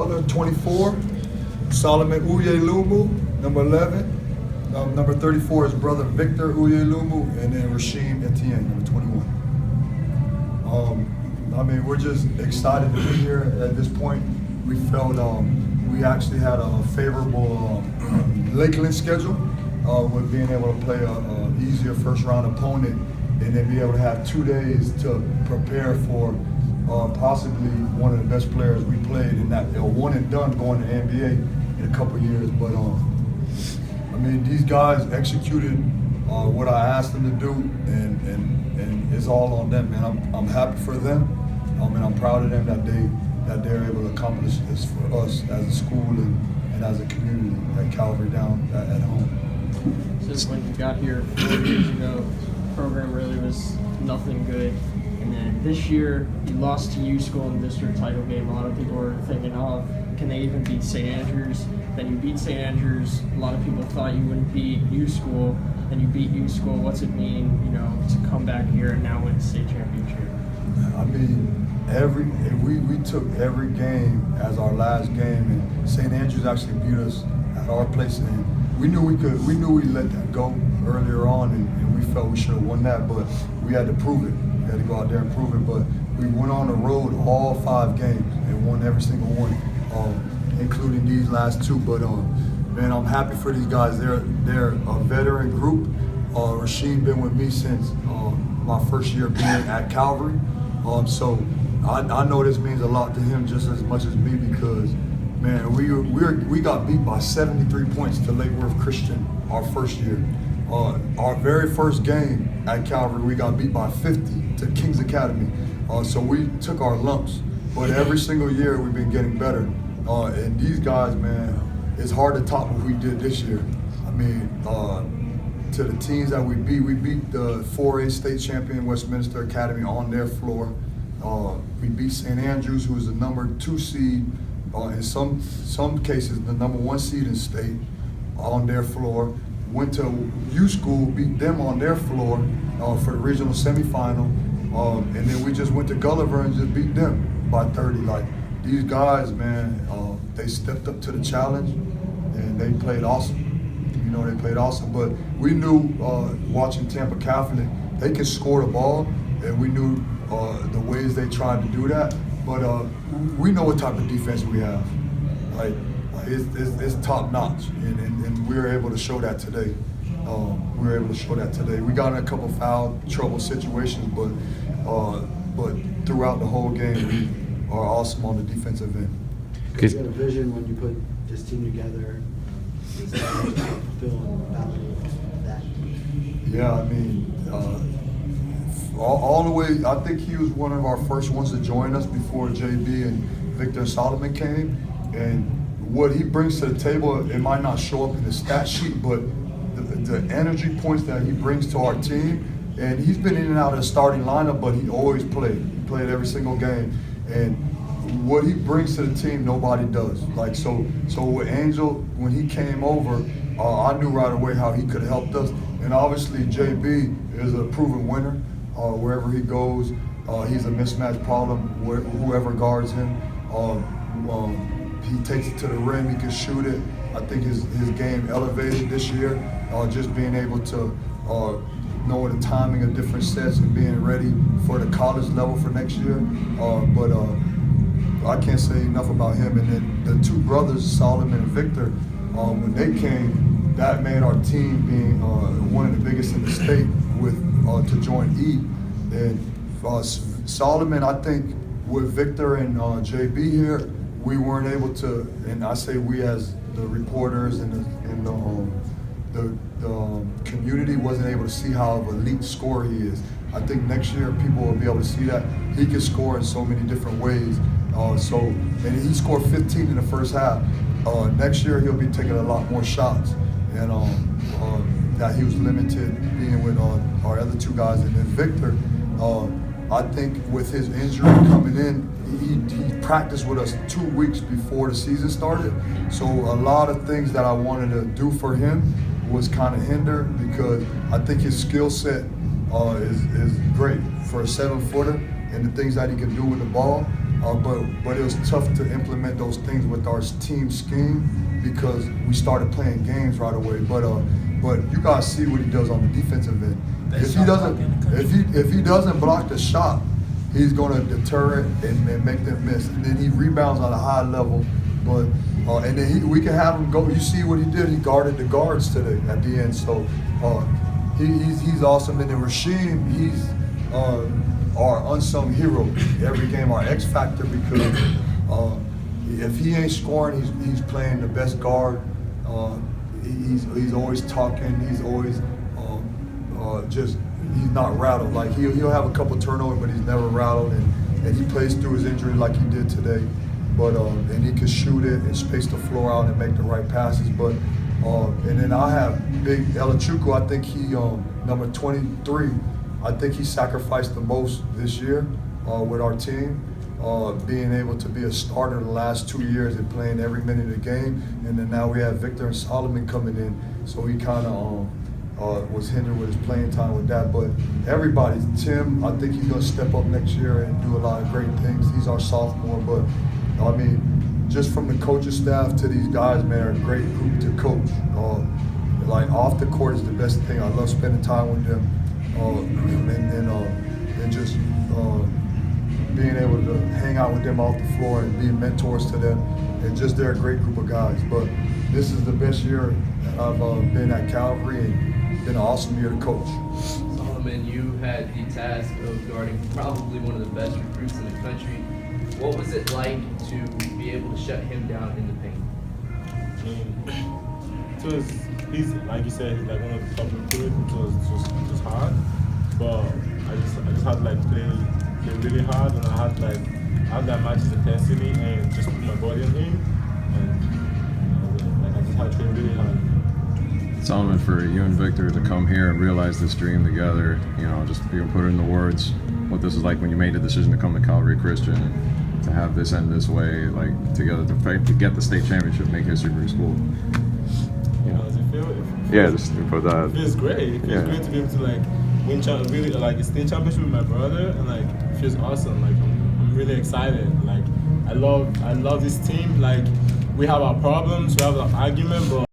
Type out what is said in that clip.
Butler, 24. Solomon Uyelumu, number 11. Number 34 is brother Victor Uyelumu, and then Rasheem Etienne, number 21. I mean, we're just excited to be here at this point. We felt we actually had a favorable Lakeland schedule with being able to play a easier first round opponent, and then be able to have 2 days to prepare for possibly one of the best players we played in that one and done going to the NBA in a couple of years. But I mean, these guys executed what I asked them to do, and it's all on them, man. I'm happy for them, and I'm proud of them that they're able to accomplish this for us as a school and as a community at Calvary down at home. Since when you got here 4 years ago, the program really was nothing good. And then this year, you lost to U School in the district title game. A lot of people were thinking, oh, can they even beat St. Andrews? Then you beat St. Andrews. A lot of people thought you wouldn't beat U School. Then you beat U School. What's it mean, to come back here and now win the state championship? I mean, we took every game as our last game, and St. Andrews actually beat us at our place, and we knew we let that go earlier on, and we felt we should have won that, but we had to prove it. We had to go out there and prove it. But we went on the road all 5 games and won every single one, including these last 2. But man, I'm happy for these guys. They're a veteran group. Rasheem been with me since my first year being at Calvary. So I know this means a lot to him just as much as me, because man, we got beat by 73 points to Lakeland Christian our first year. Our very first game at Calvary, we got beat by 50 to King's Academy. So we took our lumps, but every single year we've been getting better. And these guys, man, it's hard to top what we did this year. I mean, to the teams that we beat the 4A state champion Westminster Academy on their floor. We beat St. Andrews, who is the number 2 seed, in some cases the number 1 seed in state, on their floor. Went to U School, beat them on their floor for the regional semifinal, and then we just went to Gulliver and just beat them by 30. Like, these guys, man, they stepped up to the challenge and they played awesome. They played awesome. But we knew watching Tampa Catholic, they could score the ball, and we knew the ways they tried to do that. But we know what type of defense we have. Like it's top notch, and we were able to show that today. We got in a couple foul trouble situations, but throughout the whole game, we are awesome on the defensive end. You had a vision when you put this team together. Fulfill and validate that. Yeah, I mean, all the way. I think he was one of our first ones to join us before JB and Victor Solomon came, and what he brings to the table, it might not show up in the stat sheet, but the energy points that he brings to our team, and he's been in and out of the starting lineup, but he always played. He played every single game, and what he brings to the team, nobody does. Like, so with Angel, when he came over, I knew right away how he could have helped us, and obviously JB is a proven winner. Wherever he goes, he's a mismatch problem. Whoever guards him. He takes it to the rim, he can shoot it. I think his game elevated this year, just being able to know the timing of different sets and being ready for the college level for next year. But I can't say enough about him. And then the 2 brothers, Solomon and Victor, when they came, that made our team being one of the biggest in the state to join E. And Solomon, I think with Victor and JB here, we weren't able to, and I say we as the reporters and the community wasn't able to see how of an elite scorer he is. I think next year people will be able to see that he can score in so many different ways. And he scored 15 in the first half. Next year he'll be taking a lot more shots, and that he was limited being with our other 2 guys. And then Victor, I think with his injury coming in, he practiced with us 2 weeks before the season started. So a lot of things that I wanted to do for him was kind of hindered, because I think his skill set is great for a 7-footer and the things that he can do with the ball. but it was tough to implement those things with our team scheme because we started playing games right away. But you guys see what he does on the defensive end. If he doesn't block the shot, he's going to deter it and make them miss. And then he rebounds on a high level. But and then we can have him go. You see what he did? He guarded the guards today at the end. So he's awesome. And then Rasheem, he's our unsung hero every game, our X factor, because if he ain't scoring, he's playing the best guard. He's always talking. He's always he's not rattled. Like he'll have a couple turnovers, but he's never rattled. And he plays through his injury like he did today. But and he can shoot it and space the floor out and make the right passes. But and then I have Big Elachuku. I think he number 23. I think he sacrificed the most this year with our team, being able to be a starter the last 2 years and playing every minute of the game. And then now we have Victor and Solomon coming in, so he kind of was hindered with his playing time with that. But everybody, Tim, I think he's going to step up next year and do a lot of great things. He's our sophomore, but I mean, just from the coaching staff to these guys, man, are a great group to coach. Like off the court is the best thing. I love spending time with them. And just being able to hang out with them off the floor and be mentors to them, and just they're a great group of guys. But this is the best year that I've been at Calvary, and been an awesome year to coach. Solomon, you had the task of guarding probably one of the best recruits in the country. What was it like to be able to shut him down in the paint? So he's like you said, he's like one of the top recruits. It was just hard, but I just had to like play really hard, and I had to like have that match's intensity and just put my body on him, and like I just had to play really hard. Solomon, for you and Victor to come here and realize this dream together, just put it into words, what this is like when you made the decision to come to Calvary Christian, and to have this end this way, like together to fight to get the state championship, make history for your school. Does it feel? Yeah, just put that. It feels great. It feels great to be able to like win really like a state championship with my brother, and like it feels awesome. Like I'm really excited. Like I love this team. Like we have our problems, we have our argument, but